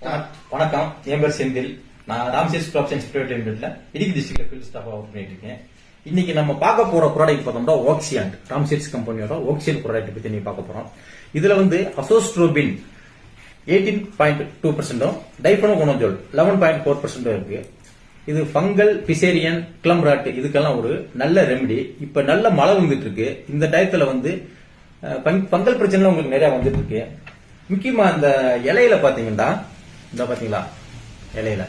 வணக்கம், என் பேர் செந்தில். நான் ராம்சேஸ் கிராப் சயின்ஸ் பிரைவேட் லிமிடெட்ல இடுக்கி டிஸ்ட்ரிக்ட்ல ஃபீல்ட் ஸ்டாஃபா ஒர்க் பண்ணிட்டு இருக்கேன். இன்னைக்கு நம்ம பார்க்க போற ப்ராடக்ட் பார்த்தோம்னா ஓக்சியாண்ட், ராம்சேஸ் கம்பெனியோட ஓக்சியன் ப்ராடக்ட் பத்தி நீங்க பார்க்க போறோம். இதுல அசோஸ்ட்ரோபின் 18.2%, டைபனோகோனோஜோல் 11.4% இருக்கு. இது ஃபங்கல், பிசேரியன், கிளம்ராட் இதுக்கெல்லாம் ஒரு நல்ல ரெமெடி. இப்ப நல்ல மழை வந்துட்டு இருக்கு. இந்த டயத்துல ஃபங்கல் பிரச்சனை உங்களுக்கு நிறைய வந்துட்டு இருக்கு. முக்கியமா இந்த இலையில பாத்தீங்கன்னா, இந்த பாத்தீங்களா இலையில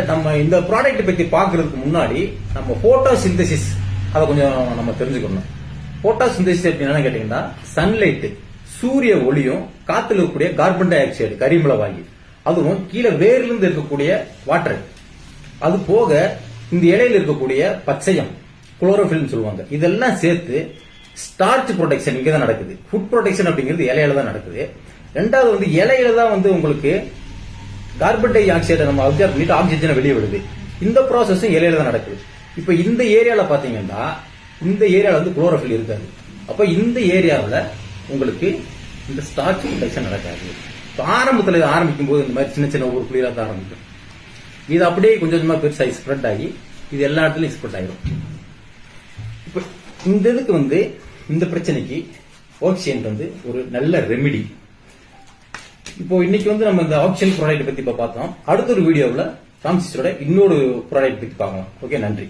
நம்ம இந்த ப்ராடக்ட் பத்தி பாக்குறதுக்கு முன்னாடி நம்ம போட்டோ சிந்தசிஸ் அதை கொஞ்சம் நம்ம தெரிஞ்சுக்கணும். போட்டோ சிந்தசிஸ் எப்படின்னா கேட்டீங்கன்னா, சன்லைட் சூரிய ஒளியும் காத்துல இருக்கக்கூடிய கார்பன் டை ஆக்சைடு கரிமல வாயு, அதுவும் கீழே வேர்ல இருந்து இருக்கக்கூடிய வாட்டர், அது போக இந்த இலையில இருக்கக்கூடிய பச்சையம் குளோரோஃபில் சொல்லுவாங்க, இதெல்லாம் சேர்த்து ஸ்டார்ச் ப்ரொடெக்ஷன் இங்க தான் நடக்குது. ஃபுட் ப்ரொடெக்ஷன் அப்படிங்கிறது இலையில தான் நடக்குது. ரெண்டாவது இலையில தான் உங்களுக்கு கார்பன் டை ஆக்சைடை நம்ம அப்சர்வ் பண்ணிட்டு ஆக்சிஜனை வெளியே விடுது. இந்த ப்ராசஸ் இலையில தான் நடக்குது. இப்ப இந்த ஏரியால பாத்தீங்கன்னா, இந்த ஏரியால குளோரோஃபில் இருக்காது. அப்ப இந்த ஏரியாவில் உங்களுக்கு இந்த ஸ்டார்ச் ப்ரொடெக்ஷன் நடக்காது. ஆரம்பத்தில் ஆரம்பிக்கும் போது இந்த மாதிரி சின்ன சின்ன ஒரு புள்ளியில தான் ஆரம்பிக்கும். இது அப்படியே கொஞ்சம் கொஞ்சமா பெருசாகி ஸ்ப்ரெட் ஆகி இது எல்லா இடத்துலயும் ஸ்ப்ரெட் ஆயிடும். இப்ப இந்த இதுக்கு இந்த பிரச்சனைக்கு ஓக்சியன் ஒரு நல்ல ரெமிடி. இப்போ இன்னைக்கு நம்ம இந்த ஆக்சிஜன் ப்ராடக்ட் பத்தி பார்த்தோம். அடுத்த ஒரு வீடியோவில் ராம்சேஸோட இன்னொரு ப்ராடக்ட் பத்தி பார்க்கலாம். ஓகே, நன்றி.